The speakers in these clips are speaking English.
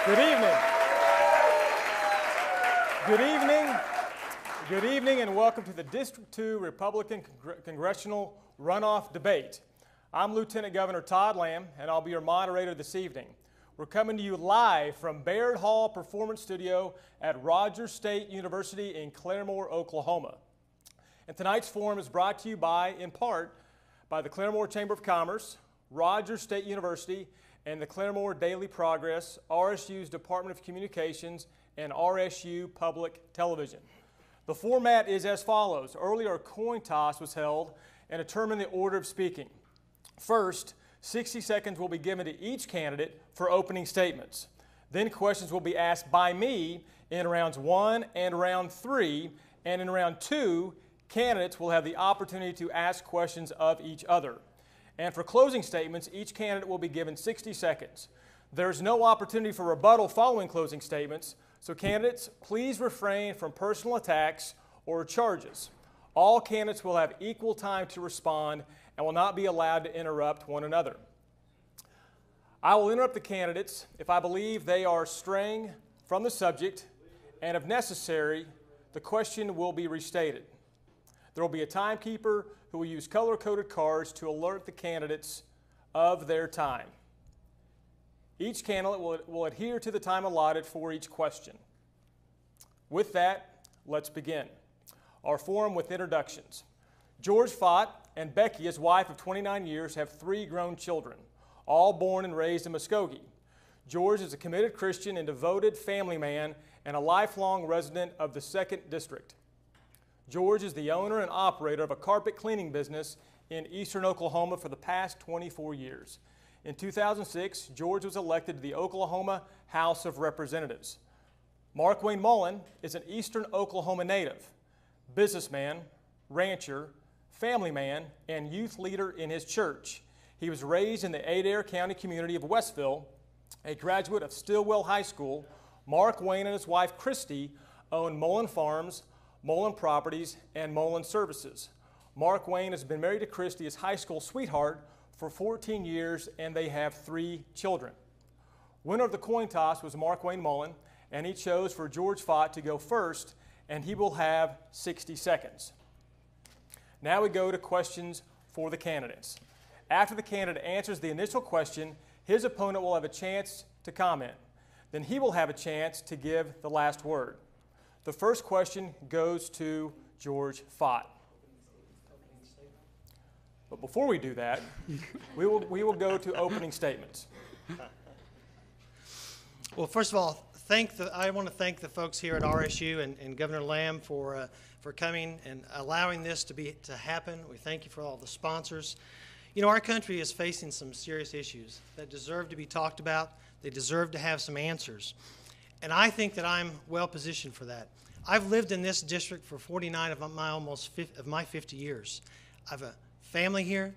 Good evening. Good evening, and welcome to the District 2 Republican Congressional Runoff Debate. I'm Lieutenant Governor Todd Lamb, and I'll be your moderator this evening. We're coming to you live from Baird Hall Performance Studio at Rogers State University in Claremore, Oklahoma. And tonight's forum is brought to you in part, by the Claremore Chamber of Commerce, Rogers State University, and the Claremore Daily Progress, RSU's Department of Communications, and RSU Public Television. The format is as follows. Earlier, a coin toss was held and determined the order of speaking. First, 60 seconds will be given to each candidate for opening statements. Then questions will be asked by me in rounds 1 and round 3, and in round 2, candidates will have the opportunity to ask questions of each other. And for closing statements, each candidate will be given 60 seconds. There's no opportunity for rebuttal following closing statements, so candidates, please refrain from personal attacks or charges. All candidates will have equal time to respond and will not be allowed to interrupt one another. I will interrupt the candidates if I believe they are straying from the subject, and if necessary, the question will be restated. There will be a timekeeper who will use color-coded cards to alert the candidates of their time. Each candidate will adhere to the time allotted for each question. With that, let's begin. Our forum with introductions. George Faught and Becky, his wife of 29 years, have 3 grown children, all born and raised in Muskogee. George is a committed Christian and devoted family man and a lifelong resident of the 2nd District. George is the owner and operator of a carpet cleaning business in eastern Oklahoma for the past 24 years. In 2006, George was elected to the Oklahoma House of Representatives. Mark Wayne Mullin is an eastern Oklahoma native, businessman, rancher, family man, and youth leader in his church. He was raised in the Adair County community of Westville. A graduate of Stillwell High School, Mark Wayne and his wife Christy own Mullin Farms, Mullin Properties, and Mullin Services. Mark Wayne has been married to Christy, his high school sweetheart, for 14 years, and they have 3 children. Winner of the coin toss was Mark Wayne Mullin, and he chose for George Faught to go first, and he will have 60 seconds. Now we go to questions for the candidates. After the candidate answers the initial question, his opponent will have a chance to comment. Then he will have a chance to give the last word. The first question goes to George Faught. But before we do that, we will go to opening statements. Well, first of all, I want to thank the folks here at RSU and Governor Lamb for coming and allowing this to happen. We thank you for all the sponsors. You know, our country is facing some serious issues that deserve to be talked about. They deserve to have some answers. And I think that I'm well positioned for that. I've lived in this district for 49 of my 50 years. I have a family here,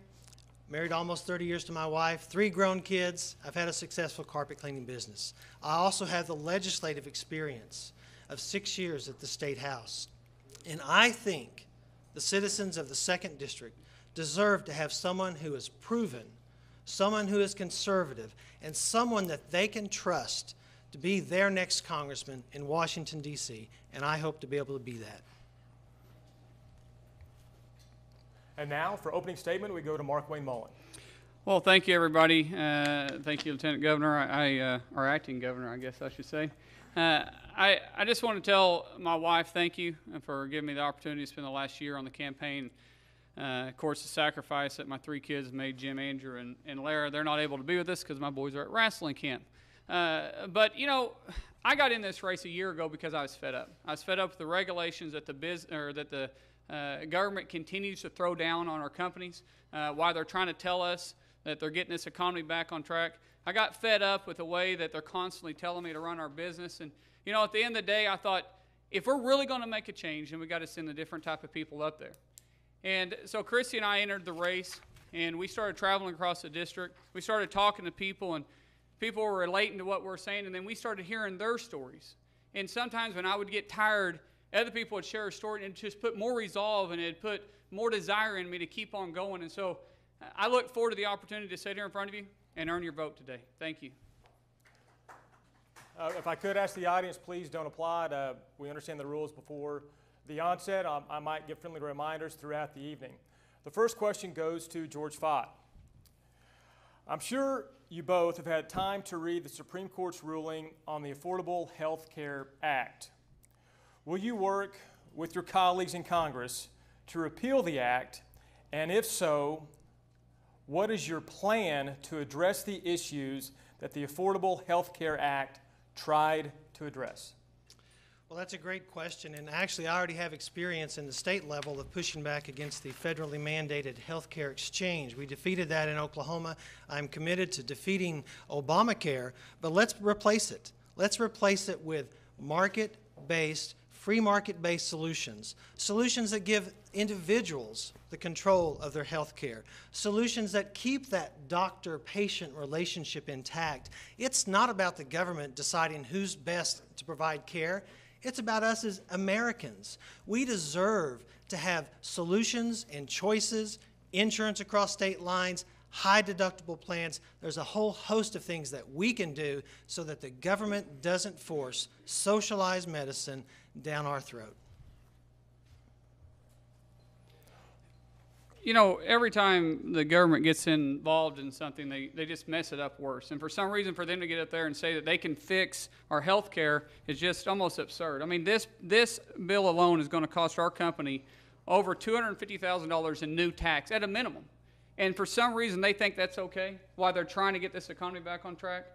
married almost 30 years to my wife, 3 grown kids. I've had a successful carpet cleaning business. I also have the legislative experience of 6 years at the State House. And I think the citizens of the 2nd District deserve to have someone who is proven, someone who is conservative, and someone that they can trust to be their next congressman in Washington, D.C., and I hope to be able to be that. And now, for opening statement, we go to Mark Wayne Mullin. Well, thank you, everybody. Thank you, Lieutenant Governor, or Acting Governor, I guess I should say. I just want to tell my wife thank you for giving me the opportunity to spend the last year on the campaign. Of course, the sacrifice that my 3 kids made, Jim, Andrew, and Lara, they're not able to be with us because my boys are at wrestling camp. But, you know, I got in this race a year ago because I was fed up. I was fed up with the regulations that the government continues to throw down on our companies, why they're trying to tell us that they're getting this economy back on track. I got fed up with the way that they're constantly telling me to run our business. And, you know, at the end of the day, I thought, if we're really going to make a change, then we got to send a different type of people up there. And so Christy and I entered the race, and we started traveling across the district. We started talking to people, and people were relating to what we're saying, and then we started hearing their stories. And sometimes when I would get tired, other people would share a story and just put more resolve, and it put more desire in me to keep on going. And so I look forward to the opportunity to sit here in front of you and earn your vote today. Thank you. If I could ask the audience, please don't apply. We understand the rules before the onset. I might give friendly reminders throughout the evening. The first question goes to George Faught. I'm sure you both have had time to read the Supreme Court's ruling on the Affordable Health Care Act. Will you work with your colleagues in Congress to repeal the act? And if so, what is your plan to address the issues that the Affordable Health Care Act tried to address? Well, that's a great question, and actually I already have experience in the state level of pushing back against the federally mandated health care exchange. We defeated that in Oklahoma. I'm committed to defeating Obamacare, but let's replace it. Let's replace it with market-based, free market-based solutions, solutions that give individuals the control of their health care, solutions that keep that doctor-patient relationship intact. It's not about the government deciding who's best to provide care. It's about us as Americans. We deserve to have solutions and choices, insurance across state lines, high deductible plans. There's a whole host of things that we can do so that the government doesn't force socialized medicine down our throat. You know, every time the government gets involved in something, they just mess it up worse. And for some reason, for them to get up there and say that they can fix our health care is just almost absurd. I mean, this bill alone is going to cost our company over $250,000 in new tax at a minimum. And for some reason, they think that's okay while they're trying to get this economy back on track.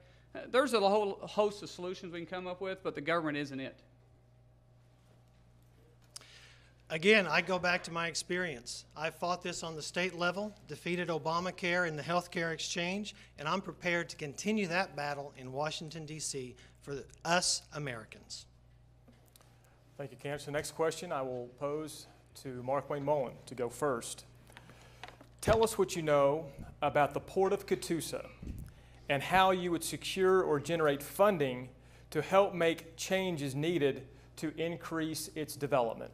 There's a whole host of solutions we can come up with, but the government isn't it. Again, I go back to my experience. I fought this on the state level, defeated Obamacare in the health care exchange, and I'm prepared to continue that battle in Washington, D.C. for us Americans. Thank you, Candace. The next question I will pose to Mark Wayne Mullin to go first. Tell us what you know about the Port of Catoosa and how you would secure or generate funding to help make changes needed to increase its development.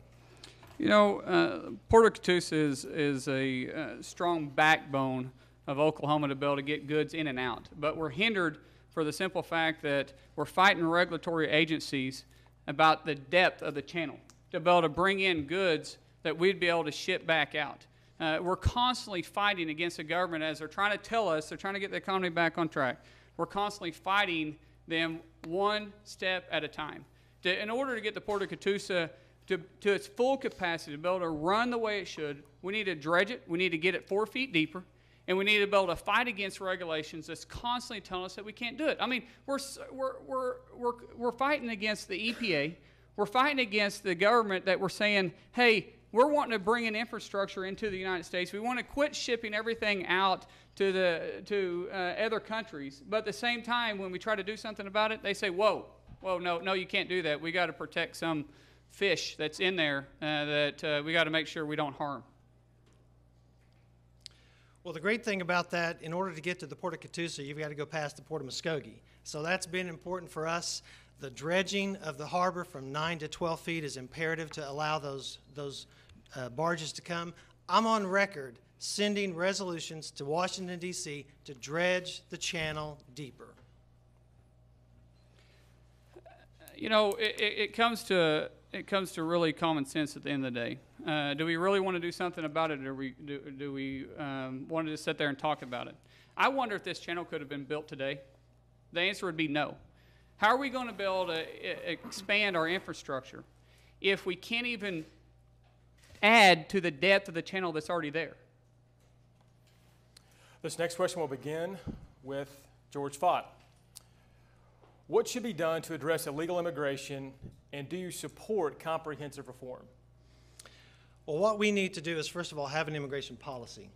You know, Port of Catoosa is a strong backbone of Oklahoma to be able to get goods in and out. But we're hindered for the simple fact that we're fighting regulatory agencies about the depth of the channel to be able to bring in goods that we'd be able to ship back out. We're constantly fighting against the government as they're trying to tell us they're trying to get the economy back on track. We're constantly fighting them one step at a time. In order to get the Port of Catoosa to its full capacity, to be able to run the way it should, we need to dredge it, we need to get it 4 feet deeper, and we need to be able to fight against regulations that's constantly telling us that we can't do it. I mean, we're fighting against the EPA, we're fighting against the government that we're saying, hey, we're wanting to bring in infrastructure into the United States. We want to quit shipping everything out to other countries. But at the same time, when we try to do something about it, they say, whoa, no, you can't do that. We got to protect some fish that's in there that we got to make sure we don't harm. Well, the great thing about that, in order to get to the Port of Catoosa, you've got to go past the Port of Muskogee. So that's been important for us. The dredging of the harbor from 9 to 12 feet is imperative to allow those barges to come. I'm on record sending resolutions to Washington, D.C. to dredge the channel deeper. You know, it comes to really common sense at the end of the day. Do we really want to do something about it, or do we want to just sit there and talk about it? I wonder if this channel could have been built today. The answer would be no. How are we going to be able to expand our infrastructure if we can't even add to the depth of the channel that's already there? This next question will begin with George Faught. What should be done to address illegal immigration, and do you support comprehensive reform? Well, what we need to do is, first of all, have an immigration policy.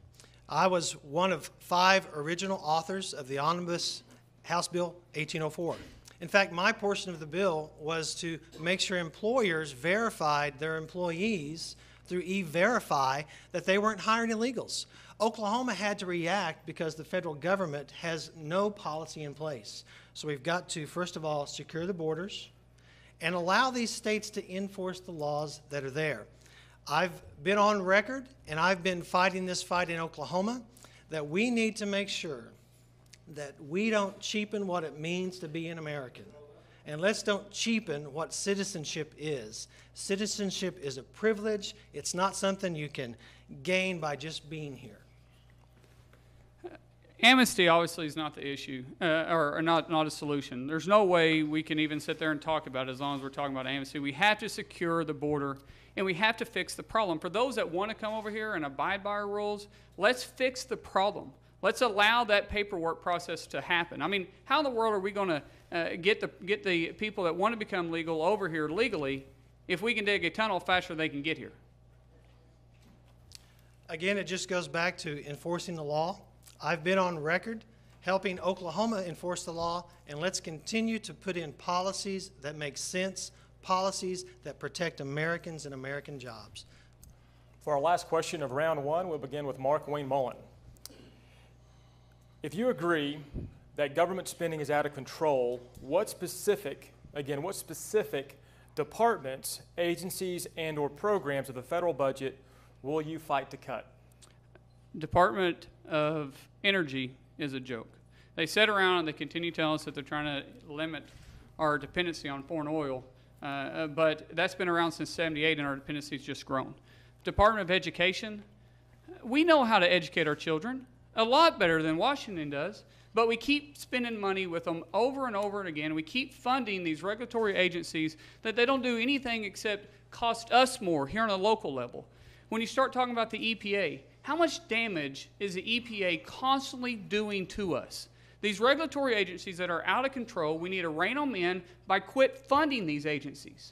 I was one of 5 original authors of the omnibus House Bill 1804. In fact, my portion of the bill was to make sure employers verified their employees through E-Verify that they weren't hiring illegals. Oklahoma had to react because the federal government has no policy in place. So we've got to, first of all, secure the borders and allow these states to enforce the laws that are there. I've been on record, and I've been fighting this fight in Oklahoma, that we need to make sure that we don't cheapen what it means to be an American. And let's don't cheapen what citizenship is. Citizenship is a privilege. It's not something you can gain by just being here. Amnesty obviously is not the issue, or not a solution. There's no way we can even sit there and talk about it as long as we're talking about amnesty. We have to secure the border, and we have to fix the problem. For those that want to come over here and abide by our rules, let's fix the problem. Let's allow that paperwork process to happen. I mean, how in the world are we going to get the people that want to become legal over here legally if we can dig a tunnel faster than they can get here? Again, it just goes back to enforcing the law. I've been on record helping Oklahoma enforce the law, and let's continue to put in policies that make sense, policies that protect Americans and American jobs. For our last question of round one, we'll begin with Mark Wayne Mullin. If you agree that government spending is out of control, what specific departments, agencies, and or programs of the federal budget will you fight to cut? Department of Energy is a joke. They sit around and they continue telling us that they're trying to limit our dependency on foreign oil, but that's been around since '78 and our dependency's just grown. Department of Education, we know how to educate our children a lot better than Washington does, but we keep spending money with them over and over and again. We keep funding these regulatory agencies that they don't do anything except cost us more here on a local level. When you start talking about the EPA, how much damage is the EPA constantly doing to us? These regulatory agencies that are out of control, we need to rein them in by quit funding these agencies.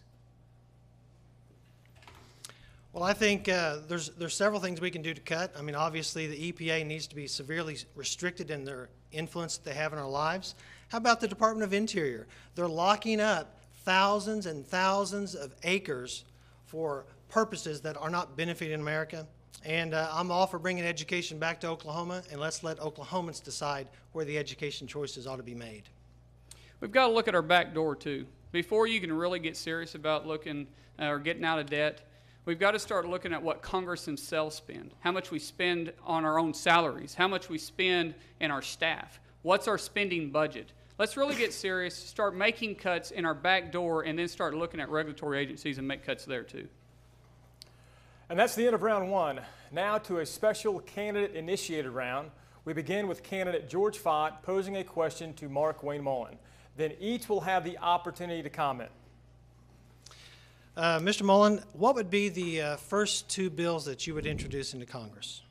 Well, I think there's several things we can do to cut. I mean, obviously, the EPA needs to be severely restricted in their influence that they have in our lives. How about the Department of Interior? They're locking up thousands and thousands of acres for purposes that are not benefiting America. And I'm all for bringing education back to Oklahoma, and let's let Oklahomans decide where the education choices ought to be made. We've got to look at our back door, too. Before you can really get serious about looking or getting out of debt, we've got to start looking at what Congress themselves spend, how much we spend on our own salaries, how much we spend in our staff, what's our spending budget. Let's really get serious, start making cuts in our back door, and then start looking at regulatory agencies and make cuts there, too. And that's the end of round one. Now to a special candidate-initiated round. We begin with candidate George Faught posing a question to Mark Wayne Mullin. Then each will have the opportunity to comment. Mr. Mullin, what would be the first two bills that you would introduce into Congress?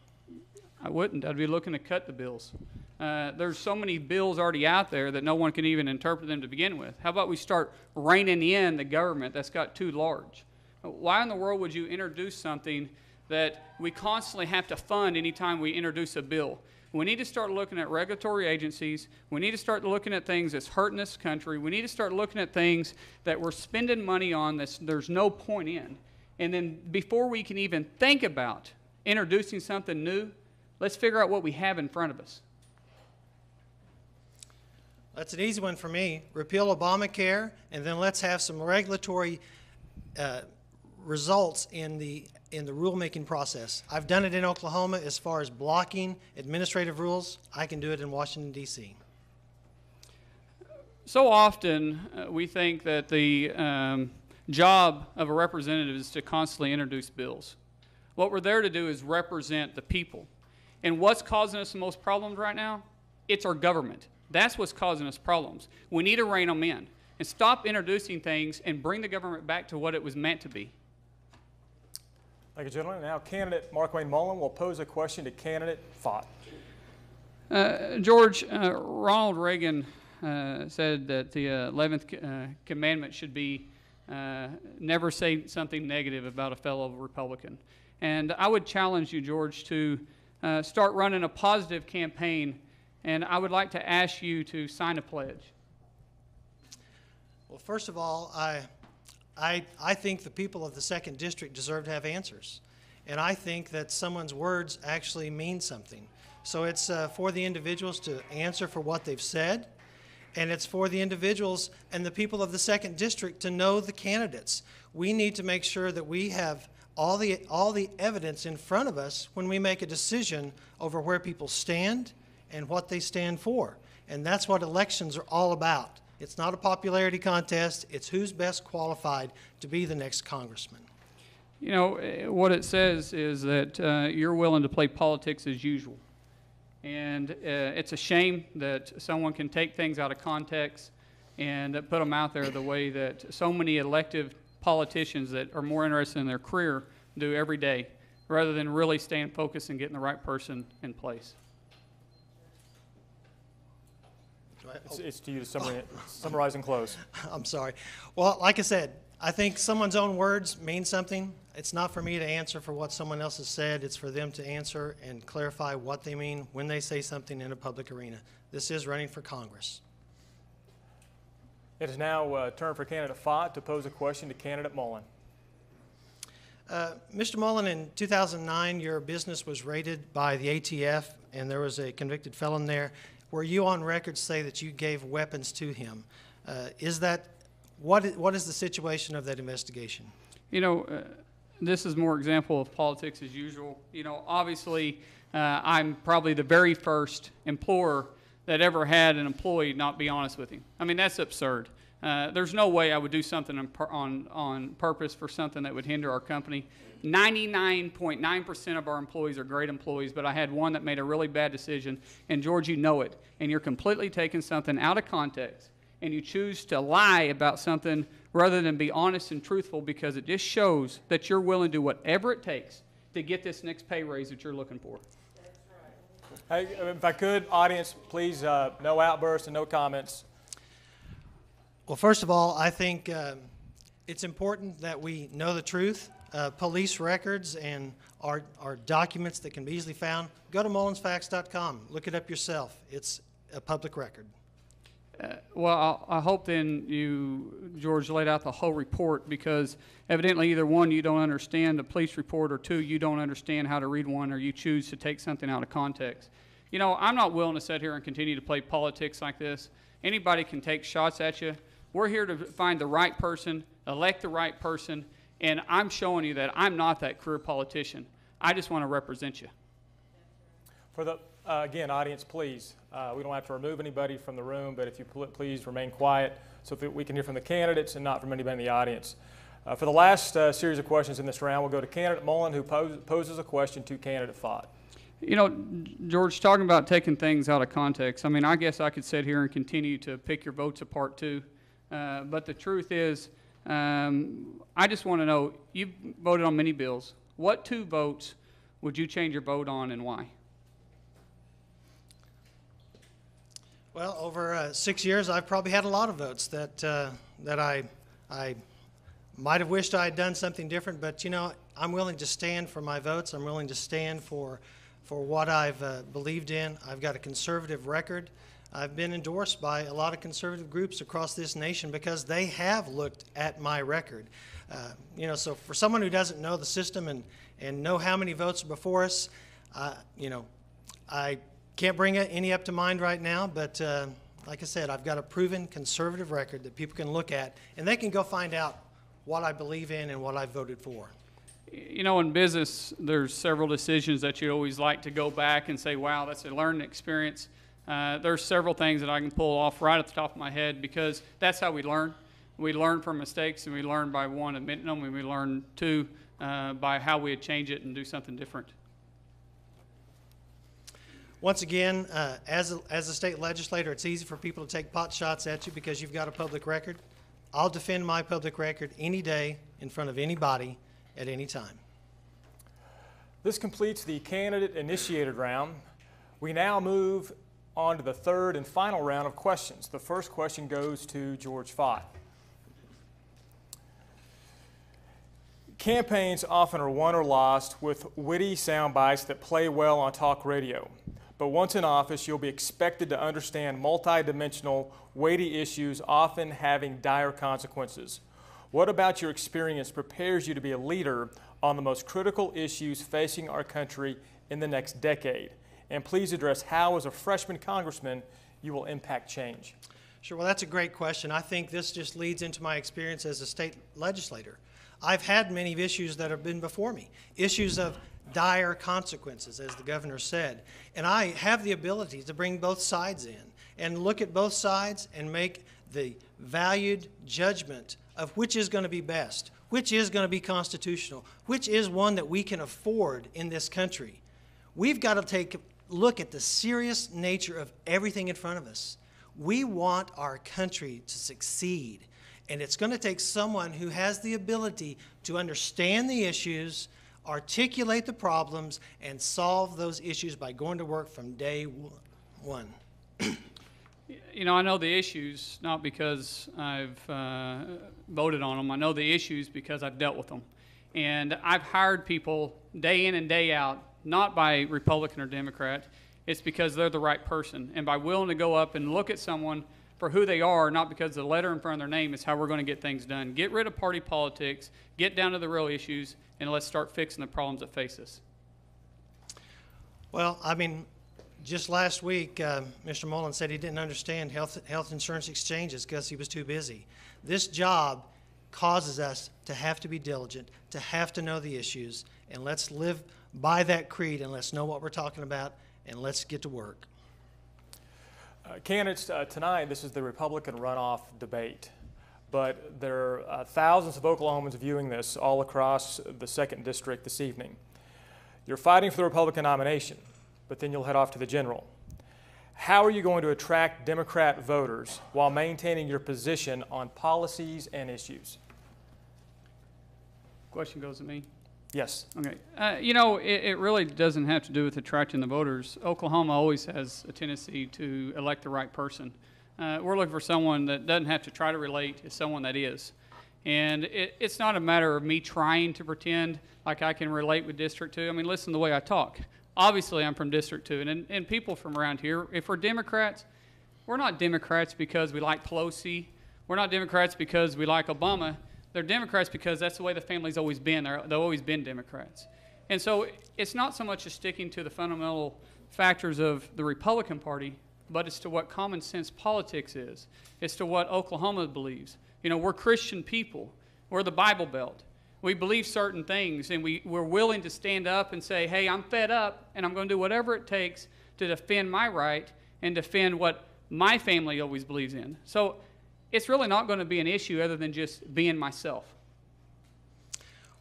I wouldn't. I'd be looking to cut the bills. There's so many bills already out there that no one can even interpret them to begin with. How about we start reining in the government that's got too large? Why in the world would you introduce something that we constantly have to fund anytime we introduce a bill? We need to start looking at regulatory agencies. We need to start looking at things that's hurting this country. We need to start looking at things that we're spending money on that there's no point in. And then before we can even think about introducing something new, let's figure out what we have in front of us. That's an easy one for me. Repeal Obamacare, and then let's have some regulatory results in the rulemaking process. I've done it in Oklahoma as far as blocking administrative rules. I can do it in Washington, D.C. So often we think that the job of a representative is to constantly introduce bills. What we're there to do is represent the people. And what's causing us the most problems right now? It's our government. That's what's causing us problems. We need to rein them in and stop introducing things and bring the government back to what it was meant to be. Thank you, gentlemen. Now, candidate Mark Wayne Mullin will pose a question to candidate Faught. George, Ronald Reagan said that the 11th commandment should be never say something negative about a fellow Republican. And I would challenge you, George, to start running a positive campaign, and I would like to ask you to sign a pledge. Well, first of all, I think the people of the 2nd District deserve to have answers. And I think that someone's words actually mean something. So it's for the individuals to answer for what they've said, and it's for the individuals and the people of the 2nd District to know the candidates. We need to make sure that we have all the evidence in front of us when we make a decision over where people stand and what they stand for. And that's what elections are all about. It's not a popularity contest. It's who's best qualified to be the next congressman. You know, what it says is that you're willing to play politics as usual. And it's a shame that someone can take things out of context and put them out there the way that so many elective politicians that are more interested in their career do every day, rather than really staying focused and getting the right person in place. It's to you to summarize and close. I'm sorry. Well, like I said, I think someone's own words mean something. It's not for me to answer for what someone else has said. It's for them to answer and clarify what they mean when they say something in a public arena. This is running for Congress. It is now turn for candidate Faught to pose a question to candidate Mullin. Mr. Mullin, in 2009, your business was raided by the ATF, and there was a convicted felon there. Were you on record say that you gave weapons to him? What is the situation of that investigation? You know, this is more example of politics as usual. You know, obviously, I'm probably the very first employer that ever had an employee not be honest with him. I mean, that's absurd. There's no way I would do something on purpose for something that would hinder our company. 99.9% of our employees are great employees, but I had one that made a really bad decision, and George, you know it. And you're completely taking something out of context, and you choose to lie about something rather than be honest and truthful, because it just shows that you're willing to do whatever it takes to get this next pay raise that you're looking for. Hey, if I could, audience, please, no outbursts and no comments. Well, first of all, I think it's important that we know the truth. Police records and our documents that can be easily found. Go to mullinsfacts.com. Look it up yourself. It's a public record. Well, I hope then you, George, laid out the whole report, because evidently either one, you don't understand the police report, or two, you don't understand how to read one, or you choose to take something out of context. You know, I'm not willing to sit here and continue to play politics like this. Anybody can take shots at you. We're here to find the right person, elect the right person, and I'm showing you that I'm not that career politician. I just want to represent you. For the again, audience, please, we don't have to remove anybody from the room, but if you please remain quiet so that we can hear from the candidates and not from anybody in the audience. For the last series of questions in this round, we'll go to candidate Mullin, who poses a question to candidate Faught. You know, George, talking about taking things out of context, I mean, I guess I could sit here and continue to pick your votes apart too, but the truth is, I just want to know, you voted on many bills. What 2 votes would you change your vote on, and why? Well, over 6 years, I've probably had a lot of votes that I might have wished I had done something different. But you know, I'm willing to stand for my votes. I'm willing to stand for what I've believed in. I've got a conservative record. I've been endorsed by a lot of conservative groups across this nation because they have looked at my record. You know, so for someone who doesn't know the system and know how many votes are before us, you know, I can't bring any up to mind right now, but like I said, I've got a proven conservative record that people can look at, and they can go find out what I believe in and what I voted for. You know, in business, there's several decisions that you always like to go back and say, wow, that's a learning experience. There's several things that I can pull off right at the top of my head, because that's how we learn. We learn from mistakes, and we learn by, 1, admitting them, and we learn 2, by how we change it and do something different. Once again, as a state legislator, it's easy for people to take pot shots at you because you've got a public record. I'll defend my public record any day in front of anybody at any time. This completes the candidate-initiated round. We now move on to the third and final round of questions. The first question goes to George Faught. Campaigns often are won or lost with witty sound bites that play well on talk radio. But once in office, you'll be expected to understand multidimensional, weighty issues, often having dire consequences. What about your experience prepares you to be a leader on the most critical issues facing our country in the next decade? And please address how, as a freshman congressman, you will impact change. Sure, well, that's a great question. I think this just leads into my experience as a state legislator. I've had many issues that have been before me, issues of dire consequences, as the governor said. And I have the ability to bring both sides in and look at both sides and make the valued judgment of which is going to be best, which is going to be constitutional, which is one that we can afford in this country. We've got to take a look at the serious nature of everything in front of us. We want our country to succeed, and it's going to take someone who has the ability to understand the issues, articulate the problems, and solve those issues by going to work from day one. You know, I know the issues not because I've voted on them. I know the issues because I've dealt with them. And I've hired people day in and day out, not by Republican or Democrat. It's because they're the right person. And by willing to go up and look at someone for who they are, not because the letter in front of their name is how we're going to get things done. Get rid of party politics, get down to the real issues, and let's start fixing the problems that face us. Well, I mean, just last week, Mr. Mullin said he didn't understand health insurance exchanges because he was too busy. This job causes us to have to be diligent, to have to know the issues, and let's live by that creed, and let's know what we're talking about, and let's get to work. Candidates, tonight this is the Republican runoff debate, but there are thousands of Oklahomans viewing this all across the 2nd District this evening. You're fighting for the Republican nomination, but then you'll head off to the general. How are you going to attract Democrat voters while maintaining your position on policies and issues? Question goes to me. Yes. Okay. You know, it really doesn't have to do with attracting the voters. Oklahoma always has a tendency to elect the right person. We're looking for someone that doesn't have to try to relate, it's someone that is. And it's not a matter of me trying to pretend like I can relate with District 2. I mean, listen to the way I talk. Obviously, I'm from District 2, and people from around here, if we're Democrats, we're not Democrats because we like Pelosi. We're not Democrats because we like Obama. They're Democrats because that's the way the family's always been. They've always been Democrats. And so it's not so much as sticking to the fundamental factors of the Republican Party, but it's to what common sense politics is. It's to what Oklahoma believes. You know, we're Christian people. We're the Bible Belt. We believe certain things, and we're willing to stand up and say, hey, I'm fed up, and I'm going to do whatever it takes to defend my right and defend what my family always believes in. So it's really not going to be an issue other than just being myself.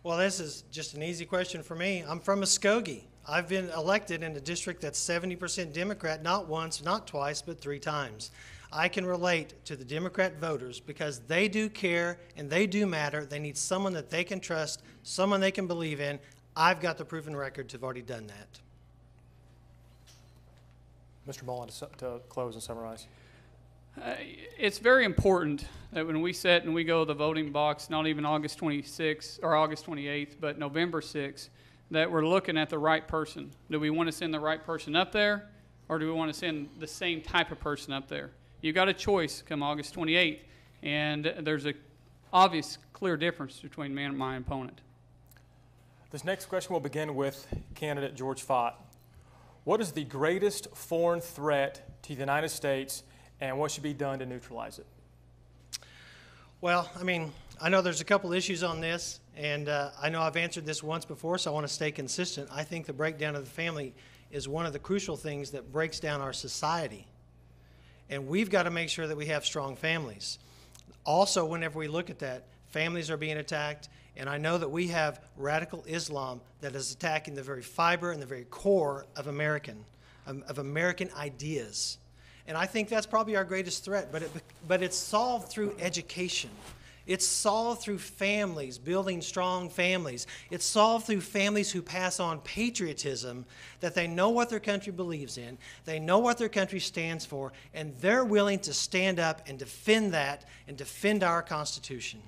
Well, this is just an easy question for me. I'm from Muskogee. I've been elected in a district that's 70% Democrat, not once, not twice, but 3 times. I can relate to the Democrat voters because they do care and they do matter. They need someone that they can trust, someone they can believe in. I've got the proven record to have already done that. Mr. Mullin, to close and summarize. It's very important that when we sit and we go to the voting box, not even August 26th or August 28th, but November 6th, that we're looking at the right person. Do we want to send the right person up there, or do we want to send the same type of person up there? You've got a choice come August 28th, and there's an obvious, clear difference between me and my opponent. This next question will begin with candidate George Faught. What is the greatest foreign threat to the United States, and what should be done to neutralize it? Well, I mean, I know there's a couple issues on this, and I know I've answered this once before, so I want to stay consistent. I think the breakdown of the family is one of the crucial things that breaks down our society. And we've got to make sure that we have strong families. Also, whenever we look at that, families are being attacked, and I know that we have radical Islam that is attacking the very fiber and the very core of American ideas. And I think that's probably our greatest threat, but it's solved through education. It's solved through families, building strong families. It's solved through families who pass on patriotism, that they know what their country believes in, they know what their country stands for, and they're willing to stand up and defend that and defend our Constitution.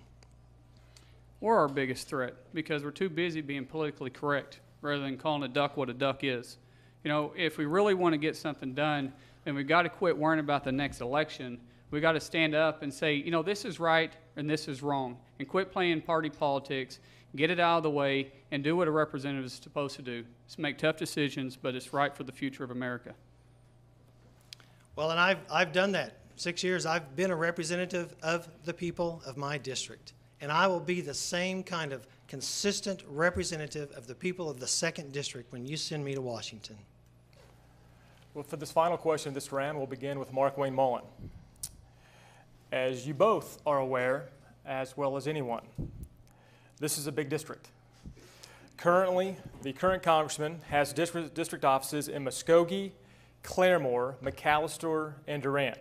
We're our biggest threat because we're too busy being politically correct rather than calling a duck what a duck is. You know, if we really want to get something done, then we've got to quit worrying about the next election. We've got to stand up and say, you know, this is right and this is wrong, and quit playing party politics, get it out of the way, and do what a representative is supposed to do. It's make tough decisions, but it's right for the future of America. Well, and I've done that. 6 years, I've been a representative of the people of my district, and I will be the same kind of consistent representative of the people of the 2nd District when you send me to Washington. Well, for this final question of this round, we'll begin with Mark Wayne Mullin. As you both are aware, as well as anyone, this is a big district. Currently, the current congressman has district offices in Muskogee, Claremore, McAllister, and Durant.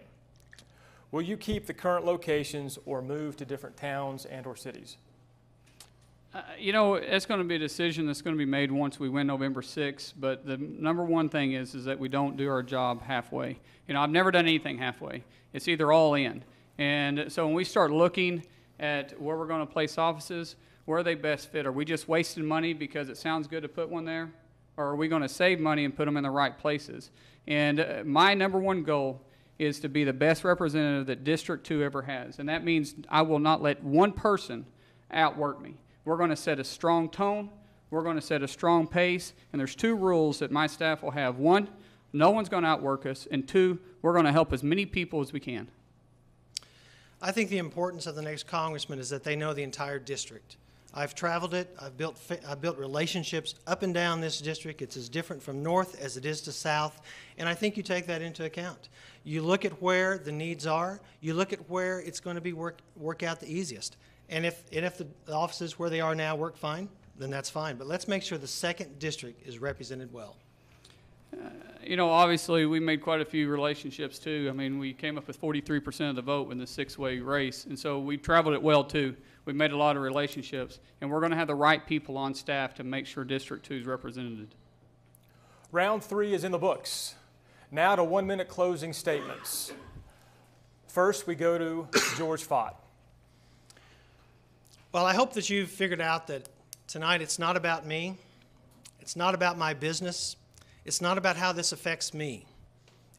Will you keep the current locations or move to different towns and or cities? You know, it's going to be a decision that's going to be made once we win November 6th, but the number one thing is that we don't do our job halfway. You know, I've never done anything halfway. It's either all in. And so when we start looking at where we're going to place offices, where are they best fit? Are we just wasting money because it sounds good to put one there? Or are we going to save money and put them in the right places? And my number one goal is to be the best representative that District 2 ever has. And that means I will not let one person outwork me. We're going to set a strong tone. We're going to set a strong pace. And there's two rules that my staff will have. One, no one's going to outwork us. And two, we're going to help as many people as we can. I think the importance of the next congressman is that they know the entire district. I've traveled it. I've built relationships up and down this district. It's as different from north as it is to south, and I think you take that into account. You look at where the needs are. You look at where it's going to be work out the easiest. And if the offices where they are now work fine, then that's fine. But let's make sure the 2nd District is represented well. You know, obviously, we made quite a few relationships, too. I mean, we came up with 43% of the vote in the 6-way race, and so we traveled it well, too. We made a lot of relationships, and we're going to have the right people on staff to make sure District 2 is represented. Round 3 is in the books. Now to 1-minute closing statements. First, we go to George Faught. Well, I hope that you've figured out that tonight it's not about me. It's not about my business. It's not about how this affects me.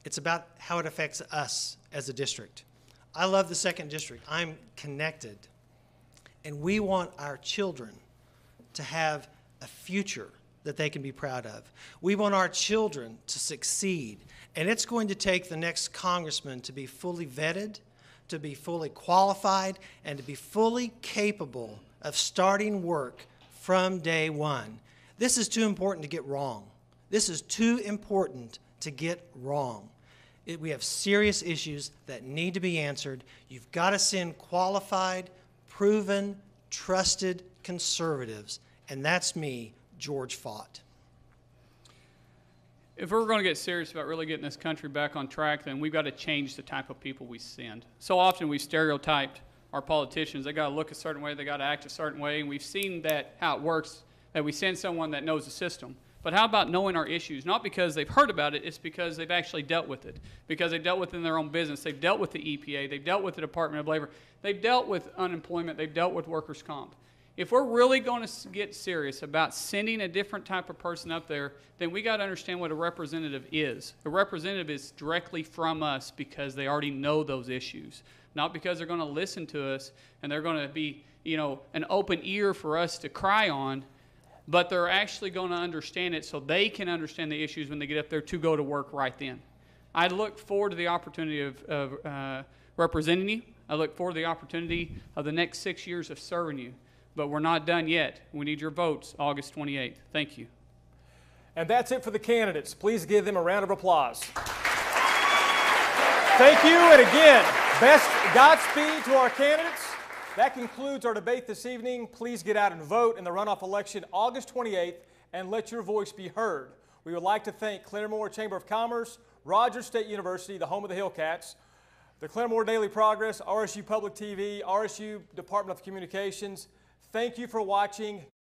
It's about how it affects us as a district. I love the 2nd District. I'm connected. And we want our children to have a future that they can be proud of. We want our children to succeed. And it's going to take the next congressman to be fully vetted, to be fully qualified, and to be fully capable of starting work from day one. This is too important to get wrong. This is too important to get wrong. We have serious issues that need to be answered. You've got to send qualified, proven, trusted conservatives, and that's me, George Faught. If we're going to get serious about really getting this country back on track, then we've got to change the type of people we send. So often we've stereotyped our politicians. They got to look a certain way, they got to act a certain way, and we've seen that how it works, that we send someone that knows the system. But how about knowing our issues? Not because they've heard about it, it's because they've actually dealt with it. Because they've dealt with it in their own business. They've dealt with the EPA. They've dealt with the Department of Labor. They've dealt with unemployment. They've dealt with workers' comp. If we're really going to get serious about sending a different type of person up there, then we got to understand what a representative is. A representative is directly from us because they already know those issues. Not because they're going to listen to us and they're going to be, you know, an open ear for us to cry on, but they're actually going to understand it so they can understand the issues when they get up there to go to work right then. I look forward to the opportunity of representing you. I look forward to the opportunity of the next 6 years of serving you. But we're not done yet. We need your votes August 28th. Thank you. And that's it for the candidates. Please give them a round of applause. Thank you, and again, best Godspeed to our candidates. That concludes our debate this evening. Please get out and vote in the runoff election August 28th and let your voice be heard. We would like to thank Claremore Chamber of Commerce, Rogers State University, the home of the Hillcats, the Claremore Daily Progress, RSU Public TV, RSU Department of Communications. Thank you for watching.